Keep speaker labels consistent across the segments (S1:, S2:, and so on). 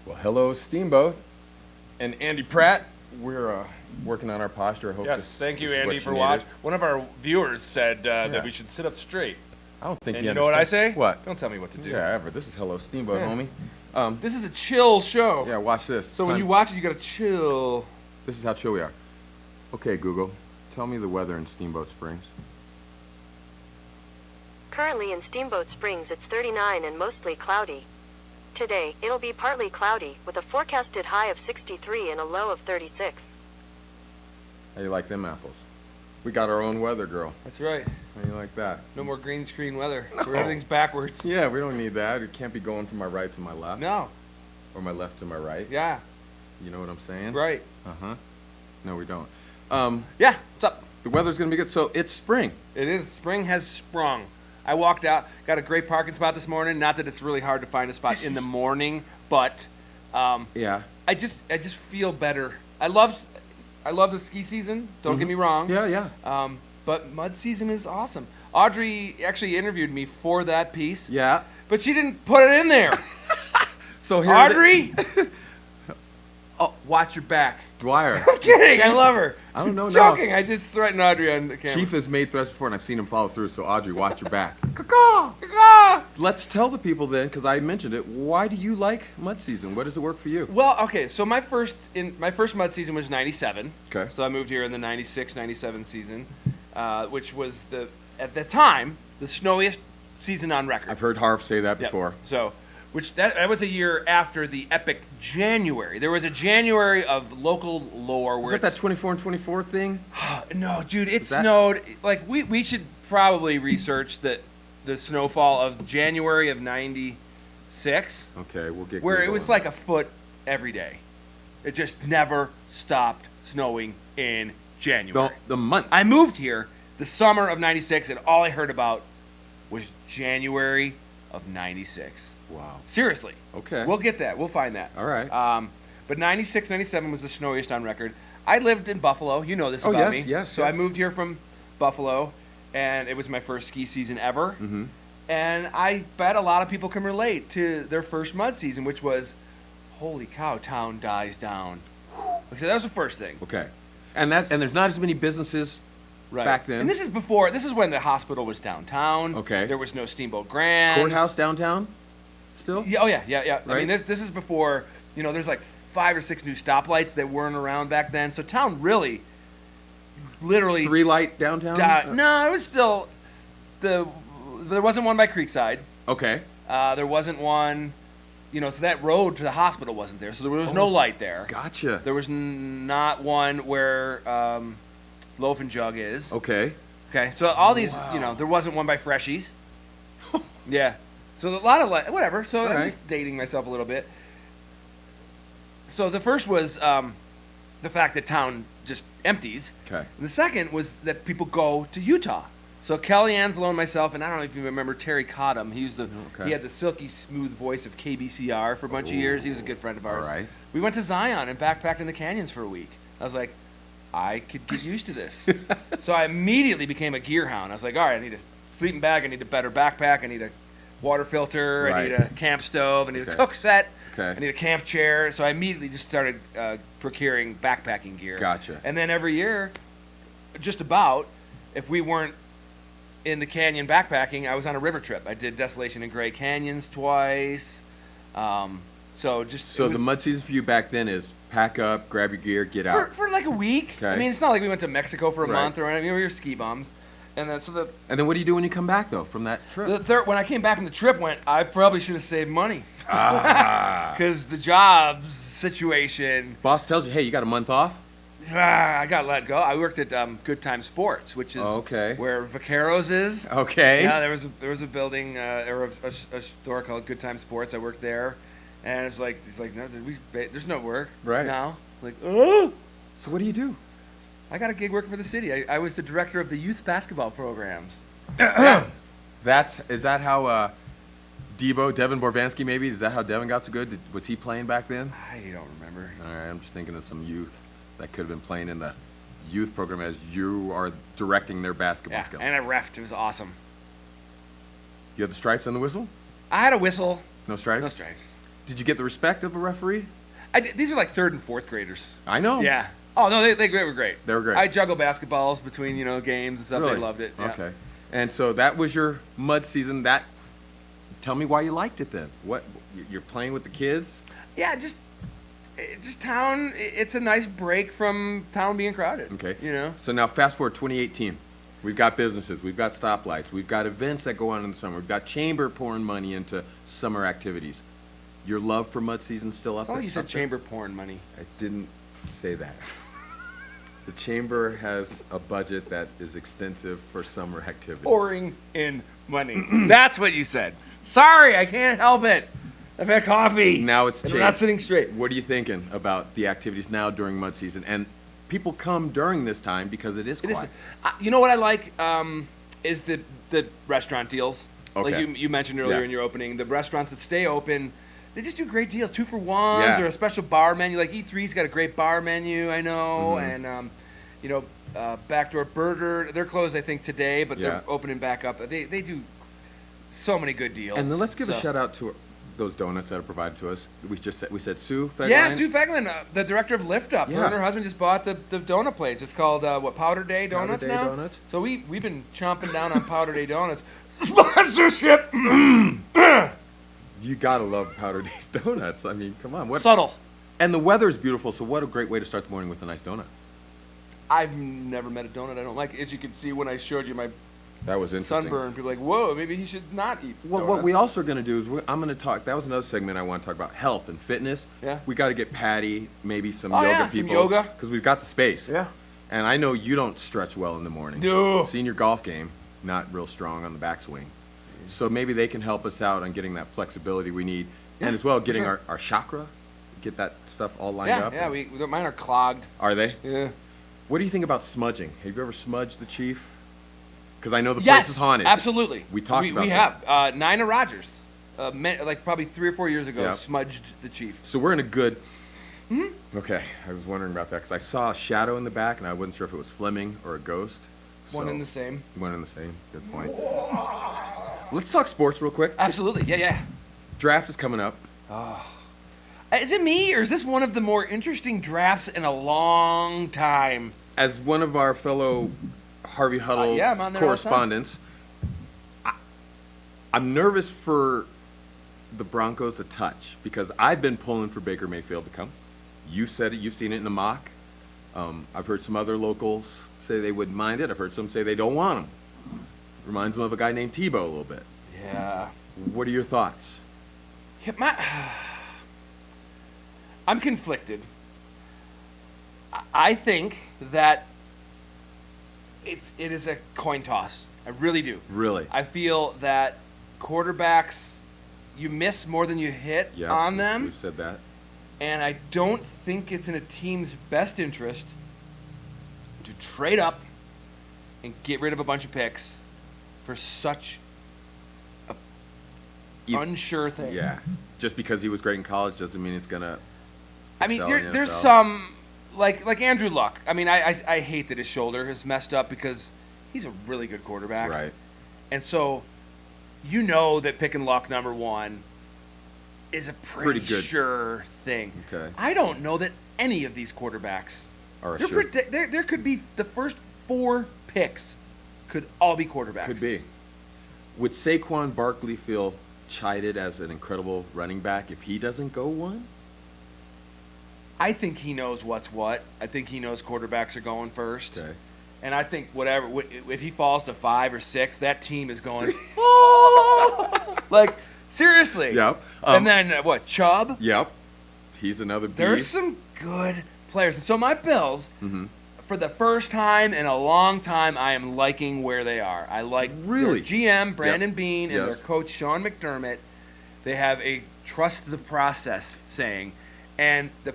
S1: Well, hello, Steamboat and Andy Pratt. We're working on our posture. I hope
S2: Yes,
S1: this,
S2: thank you,
S1: this is
S2: Andy,
S1: what
S2: for
S1: you
S2: watching.
S1: needed.
S2: One of our viewers said
S1: Yeah.
S2: that we should sit up straight.
S1: I don't think
S2: And
S1: you
S2: you know what I say?
S1: understand. What?
S2: Don't tell me what to do.
S1: Yeah, ever. This is Hello Steamboat,
S2: Yeah.
S1: homie.
S2: This is a chill show.
S1: Yeah, watch this.
S2: So when you watch it, you gotta chill.
S1: This is how chill we are. Okay, Google, tell me the weather in Steamboat Springs.
S3: Currently in Steamboat Springs it's 39 and mostly cloudy. Today, it'll be partly cloudy, with a forecasted high of 63 and a low of 36.
S1: How you like them apples? We got our own weather, girl.
S2: That's right.
S1: How you like that?
S2: No more green screen weather.
S1: No.
S2: Where everything's backwards.
S1: Yeah, we don't need that. It can't be going from my right to my left.
S2: No.
S1: Or my left to my right.
S2: Yeah.
S1: You know what I'm saying?
S2: Right.
S1: Uh-huh. No, we don't.
S2: Yeah. What's up?
S1: The weather's gonna be good. So it's spring.
S2: It is. Spring has sprung. I walked out, got a great parking spot this morning. Not that it's really hard to find a spot in the morning, but
S1: Yeah.
S2: I just feel better. I love the ski season. Don't get me wrong.
S1: Yeah, yeah.
S2: But mud season is awesome. Audrey actually interviewed me for that piece,
S1: Yeah.
S2: but she didn't put it in there.
S1: So here
S2: Audrey, oh, watch your back.
S1: Dwyer.
S2: I'm kidding. I love her.
S1: I don't know.
S2: I'm
S1: No.
S2: joking. I just threatened Audrey on the camera.
S1: Chief has made threats before, and I've seen him follow through. So Audrey, watch your back.
S2: Caw, caw.
S1: Let's tell the people then, because I mentioned it. Why do you like mud season? What does it work for you?
S2: Well, okay. So my first mud season was '97.
S1: Okay.
S2: So I moved here in the '96, '97 season, which was at the time the snowiest season on record.
S1: I've heard Harv say that
S2: Yep.
S1: before.
S2: So, that was a year after the epic January. There was a January of local lore
S1: Is
S2: where
S1: that 24 and 24 thing?
S2: no, dude, it
S1: Is that-
S2: snowed. Like we should probably research the snowfall of January of '96,
S1: Okay, we'll get
S2: where it
S1: Google
S2: was
S1: on
S2: like
S1: that.
S2: a foot every day. It just never stopped snowing in January.
S1: the month.
S2: I moved here the summer of '96, and all I heard about was January of '96.
S1: Wow.
S2: Seriously.
S1: Okay.
S2: We'll get that. We'll find that.
S1: All right.
S2: But '96, '97 was the snowiest on record. I lived in Buffalo. You know this
S1: Oh,
S2: about
S1: yes,
S2: me.
S1: yes,
S2: So
S1: yes.
S2: I moved here from Buffalo, and it was my first ski season ever.
S1: Mm-hmm.
S2: And I bet a lot of people can relate to their first mud season, which was, holy cow, town dies down. So that was the first thing.
S1: Okay. And there's not as many businesses
S2: Right.
S1: back then.
S2: And this is when the hospital was downtown.
S1: Okay.
S2: There was no Steamboat Grand.
S1: Courthouse downtown. Still.
S2: Yeah, oh yeah. I
S1: Right?
S2: mean, this is before, there's like 5 or 6 new stoplights that weren't around back then. So town really, literally,
S1: 3 light downtown.
S2: no, it was still there wasn't one by Creekside.
S1: Okay.
S2: There wasn't one, so that road to the hospital wasn't there. So there was no light there.
S1: Gotcha.
S2: There was not one where Loaf and Jug is.
S1: Okay.
S2: Okay, so all these,
S1: Wow.
S2: there wasn't one by Freshies. Yeah. So a lot of whatever. So I'm
S1: Alright.
S2: just dating myself a little bit. So the first was the fact that town just empties.
S1: Okay.
S2: And the second was that people go to Utah. So Kelly Anslow and myself, and I don't know if you remember Terry Cottam. He
S1: Okay.
S2: had the silky smooth voice of KBCR for a bunch of years. He was a good friend of ours.
S1: All right.
S2: We went to Zion and backpacked in the canyons for a week. I was like, I could get used to this. So I immediately became a gear hound. I was like, all right, I need a sleeping bag, I need a better backpack, I need a water filter, I need
S1: Right.
S2: a camp stove, I need
S1: Okay.
S2: a cook set,
S1: Okay.
S2: I need a camp chair. So I immediately just started procuring backpacking gear.
S1: Gotcha.
S2: And then every year, just about, if we weren't in the canyon backpacking, I was on a river trip. I did Desolation and Gray Canyons twice. So
S1: So
S2: it
S1: the
S2: was-
S1: mud season for you back then is pack up, grab your gear, get out.
S2: for like a week.
S1: Okay.
S2: I mean, it's not like we went to Mexico for a
S1: Right.
S2: month or anything. We were ski bums. And then
S1: And then what do you do when you come back though from that trip?
S2: the third, when I came back from the trip, I probably should have saved money
S1: Ah.
S2: because the jobs situation.
S1: Boss tells you, hey, you got a month off.
S2: I got let go. I worked at Good Time Sports, which is
S1: Oh, okay.
S2: where Vaqueros is.
S1: Okay.
S2: Yeah, there was a building or a store called Good Time Sports. I worked there, and he's like, no, there's no work
S1: Right.
S2: now. Like, oh,
S1: So what do you do?
S2: I got a gig working for the city. I was the director of the youth basketball programs.
S1: Is that how Devin Borvansky maybe? Is that how Devin got so good? Was he playing back then?
S2: I don't remember.
S1: All right, I'm just thinking of some youth that could have been playing in the youth program as you are directing their basketball
S2: Yeah,
S1: skills.
S2: and I reffed. It was awesome.
S1: You have the stripes on the whistle?
S2: I had a whistle.
S1: No stripes?
S2: No stripes.
S1: Did you get the respect of a referee?
S2: These are like third and fourth graders.
S1: I know.
S2: Yeah. Oh no, they were great.
S1: They were great.
S2: I juggle basketballs between games and stuff.
S1: Really?
S2: They loved it. Yeah.
S1: Okay. And so that was your mud season. Tell me why you liked it then. What you're playing with the kids?
S2: Yeah, just town. It's a nice break from town being crowded.
S1: Okay.
S2: So
S1: So now fast forward 2018. We've got businesses, we've got stoplights, we've got events that go on in the summer, we've got chamber pouring money into summer activities. Your love for mud season still up
S2: oh,
S1: there?
S2: you said
S1: up there?
S2: chamber porn money.
S1: I didn't say that. The chamber has a budget that is extensive for summer activities.
S2: Pouring in money. That's what you said. Sorry, I can't help it. I've had coffee.
S1: Now it's
S2: and
S1: changed.
S2: I'm not sitting straight.
S1: What are you thinking about the activities now during mud season? And people come during this time because it is
S2: It is.
S1: quiet.
S2: You know what I like is the restaurant deals.
S1: Okay.
S2: Like you mentioned earlier
S1: Yeah.
S2: in your opening, the restaurants that stay open, they just do great deals, 2-for-1s
S1: Yeah.
S2: or a special bar menu. Like E3's got a great bar menu, I know,
S1: Mhm.
S2: and Backdoor Burger, they're closed I think today, but
S1: Yeah.
S2: they're opening back up. They do so many good deals.
S1: And then let's give a
S2: So-
S1: shout out to those donuts that are provided to us. We said Sue Fegline?
S2: Yeah, Sue Feglin, the director of Lift Up. Her
S1: Yeah.
S2: and her husband just bought the donut place. It's called Powder Day Donuts
S1: Day
S2: now.
S1: Donuts.
S2: So we've been chomping down on Powder Day Donuts. Sponsorship.
S1: You gotta love Powder Days donuts. I mean, come on. What?
S2: Subtle.
S1: And the weather's beautiful, so what a great way to start the morning with a nice donut.
S2: I've never met a donut I don't like. As you can see when I showed you my
S1: That was interesting.
S2: sunburn, people are like, whoa, maybe he should not eat
S1: Well,
S2: donuts.
S1: what we also are going to do is I'm going to talk. That was another segment I want to talk about health and fitness.
S2: Yeah.
S1: We got to get Patty, maybe some
S2: Oh,
S1: yoga
S2: yeah, some
S1: people.
S2: yoga.
S1: Because we've got the space.
S2: Yeah.
S1: And I know you don't stretch well in the morning.
S2: No.
S1: Senior golf game, not real strong on the backswing. So maybe they can help us out on getting that flexibility we need,
S2: Yeah,
S1: and as well
S2: for
S1: getting
S2: sure.
S1: our chakra, get that stuff all lined
S2: Yeah,
S1: up.
S2: yeah, mine are clogged.
S1: Are they?
S2: Yeah.
S1: What do you think about smudging? Have you ever smudged the chief? Because I know the
S2: Yes,
S1: place is haunted.
S2: absolutely.
S1: We talked about
S2: we
S1: that.
S2: have. Nina Rogers, like probably 3 or 4 years ago,
S1: Yeah.
S2: smudged the chief.
S1: So we're in a good.
S2: Mm-hmm.
S1: Okay, I was wondering about that because I saw a shadow in the back and I wasn't sure if it was Fleming or a ghost.
S2: One
S1: So-
S2: and the same.
S1: One and the same. Good point. Let's talk sports real quick.
S2: Absolutely. Yeah, yeah.
S1: Draft is coming up.
S2: Is it me, or is this one of the more interesting drafts in a long time?
S1: As one of our fellow Harvey Huddle
S2: yeah, I'm on there all the time.
S1: correspondents, I'm nervous for the Broncos a touch because I've been pulling for Baker Mayfield to come. You said it. You've seen it in the mock. I've heard some other locals say they wouldn't mind it. I've heard some say they don't want him. Reminds them of a guy named Tebow a little bit.
S2: Yeah.
S1: What are your thoughts?
S2: I'm conflicted. I think that it is a coin toss. I really do.
S1: Really?
S2: I feel that quarterbacks, you miss more than you hit
S1: Yeah.
S2: on them.
S1: We've said that.
S2: And I don't think it's in a team's best interest to trade up and get rid of a bunch of picks for such a
S1: You-
S2: unsure thing.
S1: Yeah. Just because he was great in college doesn't mean it's gonna.
S2: I mean,
S1: excel in the
S2: there's
S1: NFL.
S2: some like Andrew Luck. I mean, I hate that his shoulder is messed up because he's a really good quarterback.
S1: Right.
S2: And so, you know that picking Luck number 1 is a pretty
S1: good.
S2: sure thing.
S1: Okay.
S2: I don't know that any of these quarterbacks.
S1: Or
S2: They're
S1: sure.
S2: there could be the first 4 picks could all be quarterbacks.
S1: Could be. Would Saquon Barkley feel chided as an incredible running back if he doesn't go one?
S2: I think he knows what's what. I think he knows quarterbacks are going first.
S1: Okay.
S2: And I think if he falls to 5 or 6, that team is going, like, seriously.
S1: Yep.
S2: And then, Chubb?
S1: Yep. He's another beast.
S2: There's some good players. And so my Bills,
S1: Mhm.
S2: for the first time in a long time, I am liking where they are. I like
S1: Really?
S2: their GM, Brandon
S1: Yep.
S2: Bean, and
S1: Yes.
S2: their coach, Sean McDermott. They have a trust the process saying. And they're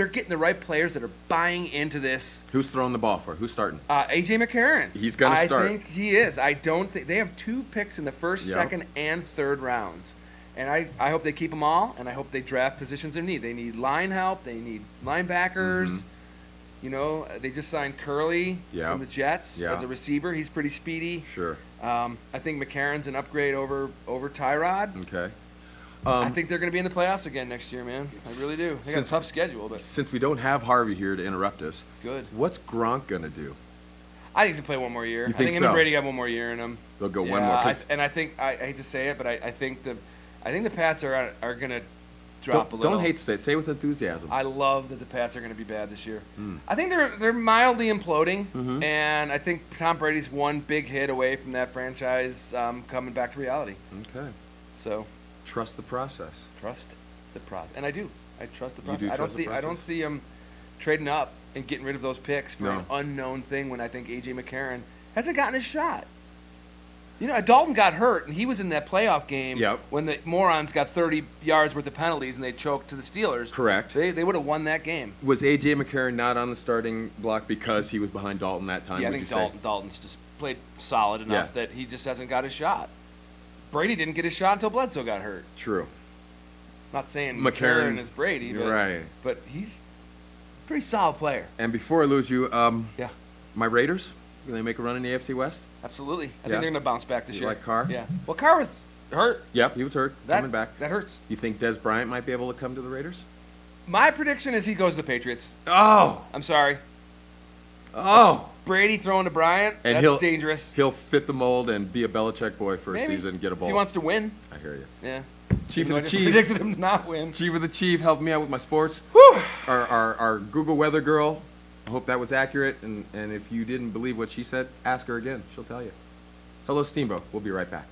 S2: getting the right players that are buying into this.
S1: Who's throwing the ball for? Who's starting?
S2: AJ McCarron.
S1: He's gonna start.
S2: I think he is. I don't think they have 2 picks in the first,
S1: Yep.
S2: second, and third rounds. And I hope they keep them all, and I hope they draft positions they need. They need line help. They need linebackers.
S1: Mhm.
S2: You know, they just signed Curley
S1: Yeah.
S2: from the Jets
S1: Yeah.
S2: as a receiver. He's pretty speedy.
S1: Sure.
S2: I think McCarron's an upgrade over Tyrod.
S1: Okay.
S2: I think they're going to be in the playoffs again next year, man. I really do. They got a
S1: Since-
S2: tough schedule, but
S1: Since we don't have Harvey here to interrupt us,
S2: good.
S1: what's Gronk gonna do?
S2: I think he's going to play one more year.
S1: You
S2: I
S1: think
S2: think him and
S1: so?
S2: Brady got one more year in them.
S1: They'll go one more. 'Cause
S2: And I think I hate to say it, but I think the Pats are going to drop a little.
S1: don't hate to say it. Say it with enthusiasm.
S2: I love that the Pats are going to be bad this year.
S1: Mm.
S2: I think they're mildly imploding,
S1: Mhm.
S2: and I think Tom Brady's one big hit away from that franchise coming back to reality.
S1: Okay.
S2: So
S1: Trust the process.
S2: trust the process, and I do. I trust the
S1: You
S2: process.
S1: do
S2: I don't
S1: trust the
S2: see. I don't
S1: process?
S2: see him trading up and getting rid of those picks for an
S1: No.
S2: unknown thing. When I think AJ McCarron hasn't gotten a shot. You know, Dalton got hurt, and he was in that playoff game
S1: Yep.
S2: when the morons got 30 yards worth of penalties and they choked to the Steelers.
S1: Correct.
S2: They would have won that game.
S1: Was AJ McCarron not on the starting block because he was behind Dalton that time?
S2: Yeah, I
S1: would
S2: think
S1: you say?
S2: Dalton's just played solid enough
S1: Yeah.
S2: that he just hasn't got his shot. Brady didn't get his shot until Bledsoe got hurt.
S1: True.
S2: Not saying
S1: McCarron-
S2: McCarron is Brady, but,
S1: Right.
S2: but he's a pretty solid player.
S1: And before I lose you,
S2: Yeah,
S1: my Raiders, will they make a run in the AFC West?
S2: absolutely. I
S1: Yeah.
S2: think they're going to bounce back this
S1: You
S2: year.
S1: like Carr?
S2: Yeah. Well, Carr was hurt.
S1: Yep, he was hurt.
S2: That,
S1: Coming back.
S2: That hurts.
S1: You think Des Bryant might be able to come to the Raiders?
S2: My prediction is he goes to the Patriots.
S1: Oh!
S2: I'm sorry.
S1: Oh!
S2: Brady throwing to Bryant,
S1: And
S2: that's
S1: he'll-
S2: dangerous.
S1: He'll fit the mold and be a Belichick boy for a
S2: Maybe.
S1: season and get a
S2: If
S1: ball.
S2: he wants to win.
S1: I hear you.
S2: Yeah.
S1: Chief
S2: Even
S1: of
S2: though
S1: the
S2: I
S1: Chief.
S2: predicted him to not win.
S1: Chief of the Chief helped me out with my sports. Our Google weather girl. I hope that was accurate. And if you didn't believe what she said, ask her again. She'll tell you. Hello, Steamboat. We'll be right back.